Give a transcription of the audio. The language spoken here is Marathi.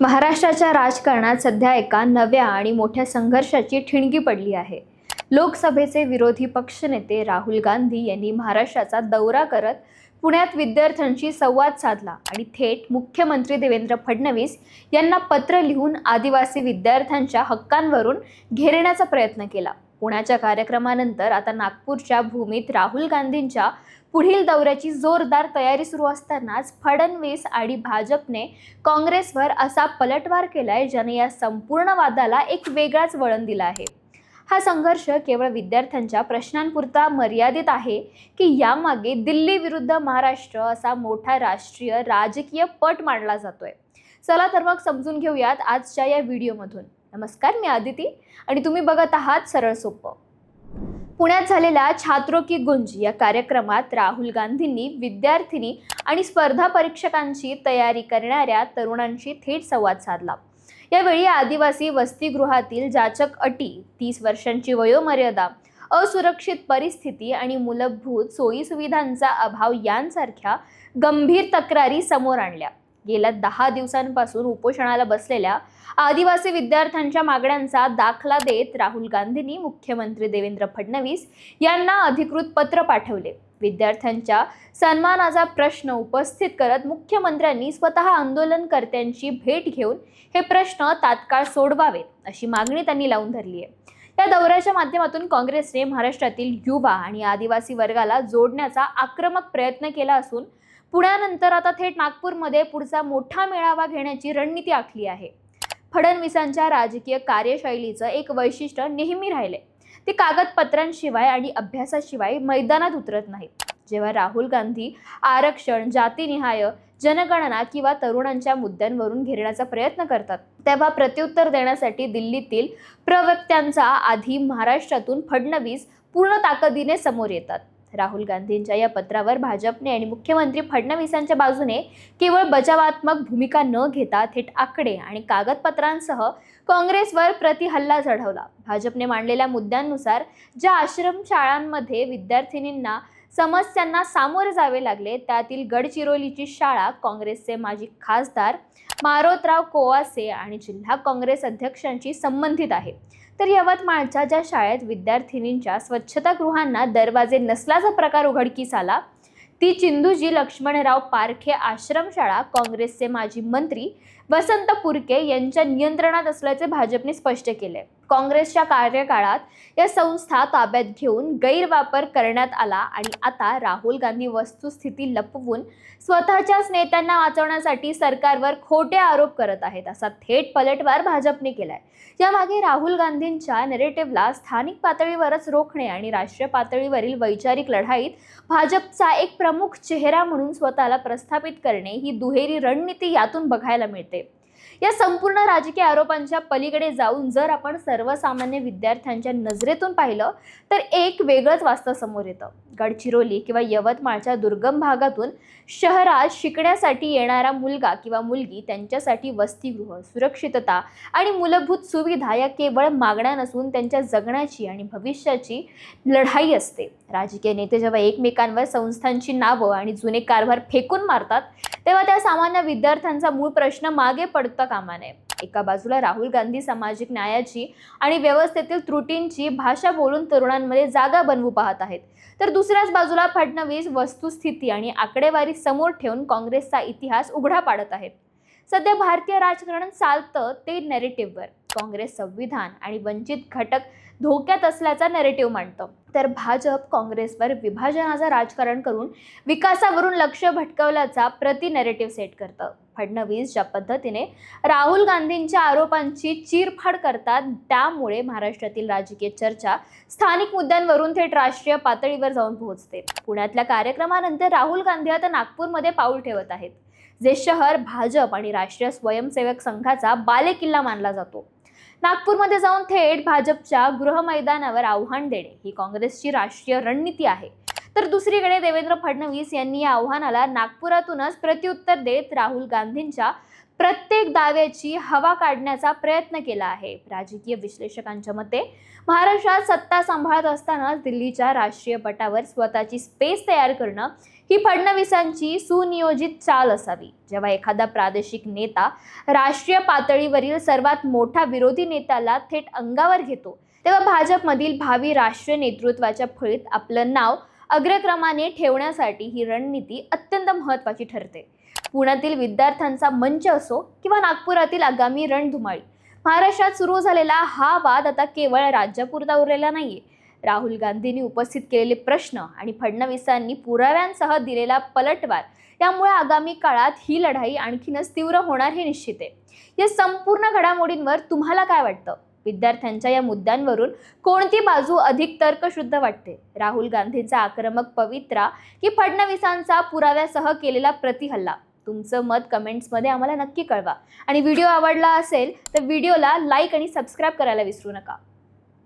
महाराष्ट्राच्या राजकारणात सध्या एका नव्या आणि मोठ्या संघर्षाची ठिणगी पडली आहे. लोकसभेचे विरोधी पक्षनेते राहुल गांधी यांनी महाराष्ट्राचा दौरा करत पुण्यात विद्यार्थ्यांशी संवाद साधला आणि थेट मुख्यमंत्री देवेंद्र फडणवीस यांना पत्र लिहून आदिवासी विद्यार्थ्यांच्या हक्कांवरून घेरण्याचा प्रयत्न केला. पुण्याच्या कार्यक्रमानंतर आता नागपूरच्या भूमीत राहुल गांधींच्या पुढील दौऱ्याची जोरदार तयारी सुरू असतानाच फडणवीस आणि भाजपने काँग्रेसवर असा पलटवार केलाय ज्याने या संपूर्ण वादाला एक वेगळाच वळण दिलं आहे. हा संघर्ष केवळ विद्यार्थ्यांच्या प्रश्नांपुरता मर्यादित आहे की यामागे दिल्ली विरुद्ध महाराष्ट्र असा मोठा राष्ट्रीय राजकीय पट मांडला जातोय? चला तर मग समजून घेऊयात आजच्या या व्हिडिओमधून. नमस्कार, मी आदिती आणि तुम्ही बघत आहात सरळ सोपं. पुण्यात झालेल्या छात्रों की गुंज या कार्यक्रमात राहुल गांधींनी विद्यार्थिनी आणि स्पर्धा परीक्षकांची तयारी करणाऱ्या तरुणांशी थेट संवाद साधला. यावेळी आदिवासी वसतिगृहातील जाचक अटी, 30 वर्षांची वयोमर्यादा, असुरक्षित परिस्थिती आणि मूलभूत सोयीसुविधांचा अभाव यांसारख्या गंभीर तक्रारी समोर आणल्या. गेल्या 10 दिवसांपासून उपोषणाला बसलेल्या आदिवासी विद्यार्थ्यांच्या मागण्यांचा दाखला देत राहुल गांधींनी मुख्यमंत्री देवेंद्र फडणवीस यांना अधिकृत पत्र पाठवले. विद्यार्थ्यांच्या सन्मानाचा प्रश्न उपस्थित करत मुख्यमंत्र्यांनी स्वतः आंदोलनकर्त्यांची भेट घेऊन हे प्रश्न तात्काळ सोडवावेत अशी मागणी त्यांनी लावून धरली आहे. या दौऱ्याच्या माध्यमातून काँग्रेसने महाराष्ट्रातील युवा आणि आदिवासी वर्गाला जोडण्याचा आक्रमक प्रयत्न केला असून पुण्यानंतर आता थेट नागपूरमध्ये पुढचा मोठा मेळावा घेण्याची रणनीती आखली आहे. फडणवीसांच्या राजकीय कार्यशैलीचं एक वैशिष्ट्य नेहमी राहिले, ते कागदपत्रांशिवाय आणि अभ्यासाशिवाय मैदानात उतरत नाहीत. जेव्हा राहुल गांधी आरक्षण, जातीनिहाय जनगणना किंवा तरुणांच्या मुद्द्यांवरून घेरण्याचा प्रयत्न करतात, तेव्हा प्रत्युत्तर देण्यासाठी दिल्लीतील प्रवक्त्यांचा आधी महाराष्ट्रातून फडणवीस पूर्ण ताकदीने समोर येतात. राहुल गांधींच्या या पत्रावर भाजपने आणि मुख्यमंत्री फडणवीसांच्या बाजूने केवळ बचावात्मक भूमिका न घेता थेट आकडे आणि कागदपत्रांसह काँग्रेसवर प्रतिहल्ला चढवला. भाजपने मांडलेल्या मुद्द्यांनुसार ज्या आश्रम शाळांमध्ये विद्यार्थिनींना समस्यांना सामोरे जावे लागले त्यातील गडचिरोलीची शाळा काँग्रेसचे माजी खासदार मारोतराव कोवासे आणि जिल्हा काँग्रेस अध्यक्षांशी संबंधित आहे. तर यवतमाळच्या ज्या शाळेत विद्यार्थिनींच्या स्वच्छतागृहांना दरवाजे नसल्याचा प्रकार उघडकीस आला ती चिंदूजी लक्ष्मणराव पारखे आश्रमशाळा काँग्रेसचे माजी मंत्री वसंत पुरके यांच्या नियंत्रणात असल्याचे भाजपने स्पष्ट केले. काँग्रेसच्या कार्यकाळात या संस्था ताब्यात घेऊन गैरवापर करण्यात आला आणि आता राहुल गांधी वस्तुस्थिती लपवून स्वतःच्याच नेत्यांना वाचवण्यासाठी सरकारवर खोटे आरोप करत आहेत असा थेट पलटवार भाजपने केलाय. यामागे राहुल गांधींच्या नरेटिव्हला स्थानिक पातळीवरच रोखणे आणि राष्ट्रीय पातळीवरील वैचारिक लढाईत भाजपचा एक प्रमुख चेहरा म्हणून स्वतःला प्रस्थापित करणे ही दुहेरी रणनीती यातून बघायला मिळते. या संपूर्ण राजकीय आरोपांच्या पलीकडे जाऊन जर आपण सर्वसामान्य विद्यार्थ्यांच्या नजरेतून पाहिलं तर एक वेगळंच वास्तव समोर येतं. गडचिरोली किंवा यवतमाळच्या दुर्गम भागातून शहरात शिकण्यासाठी येणारा मुलगा किंवा मुलगी त्यांच्यासाठी वसतिगृह, सुरक्षितता आणि मूलभूत सुविधा या केवळ मागण्या नसून त्यांच्या जगण्याची आणि भविष्याची लढाई असते. राजकीय नेते जेव्हा एकमेकांवर संस्थांची नावं आणि जुने कारभार फेकून मारतात तेव्हा त्या सामान्य विद्यार्थ्यांचा मूळ प्रश्न मागे पडता कामा नये. एका बाजूला राहुल गांधी सामाजिक न्यायाची आणि व्यवस्थेतील त्रुटींची भाषा बोलून तरुणांमध्ये जागा बनवू पाहत आहेत, तर दुसऱ्याच बाजूला फडणवीस वस्तुस्थिती आणि आकडेवारी समोर ठेवून काँग्रेसचा इतिहास उघडा पाडत आहेत. सध्या भारतीय राजकारण चालतं ते नॅरेटिव्हवर. काँग्रेस संविधान आणि वंचित घटक धोक्यात असल्याचा नॅरेटिव्ह मांडतं, तर भाजप काँग्रेसवर विभाजनाचं राजकारण करून विकासावरून लक्ष भटकवल्याचा प्रति नॅरेटिव्ह सेट करतं. फडणवीस ज्या पद्धतीने राहुल गांधींच्या आरोपांची चीरफाड करतात त्यामुळे महाराष्ट्रातील राजकीय चर्चा स्थानिक मुद्द्यांवरून थेट राष्ट्रीय पातळीवर जाऊन पोहोचते. पुण्यातल्या कार्यक्रमानंतर राहुल गांधी आता नागपूरमध्ये पाऊल ठेवत आहेत, जे शहर भाजप आणि राष्ट्रीय स्वयंसेवक संघाचा बालेकिल्ला मानला जातो. नागपूरमध्ये जाऊन थेट भाजपच्या गृहमैदानावर आव्हान देणे ही काँग्रेसची राष्ट्रीय रणनीती आहे. तर दुसरीकडे देवेंद्र फडणवीस यांनी या आव्हानाला नागपुरातूनच प्रत्युत्तर देत राहुल गांधींच्या प्रत्येक दाव्याची हवा काढण्याचा प्रयत्न केला आहे. राजकीय विश्लेषकांच्या मते महाराष्ट्रात सत्ता सांभाळत असताना दिल्लीच्या राष्ट्रीय पटावर स्वतःची स्पेस तयार करणं ही फडणवीसांची सुनियोजित चाल असावी. जेव्हा एखादा प्रादेशिक नेता राष्ट्रीय पातळीवरील सर्वात मोठा विरोधी नेत्याला थेट अंगावर घेतो, तेव्हा भाजपमधील भावी राष्ट्रीय नेतृत्वाच्या फळीत आपलं नाव अग्रक्रमाने ठेवण्यासाठी ही रणनीती अत्यंत महत्त्वाची ठरते. पुण्यातील विद्यार्थ्यांचा मंच असो किंवा नागपुरातील आगामी रणधुमाळी, महाराष्ट्रात सुरू झालेला हा वाद आता केवळ राज्यापुरता उरलेला नाहीये. राहुल गांधींनी उपस्थित केलेले प्रश्न आणि फडणवीसांनी पुराव्यांसह दिलेला पलटवार यामुळे आगामी काळात ही लढाई आणखीनच तीव्र होणार हे निश्चित आहे. या संपूर्ण घडामोडींवर तुम्हाला काय वाटतं? विद्यार्थ्यांच्या या मुद्द्यांवरून कोणती बाजू अधिक तर्कशुद्ध वाटते? राहुल गांधींचा आक्रमक पवित्रा की फडणवीसांचा पुराव्यासह केलेला प्रतिहल्ला? तुमचं मत कमेंट्समध्ये आम्हाला नक्की कळवा आणि व्हिडिओ आवडला असेल तर व्हिडिओला लाईक आणि सबस्क्राईब करायला विसरू नका.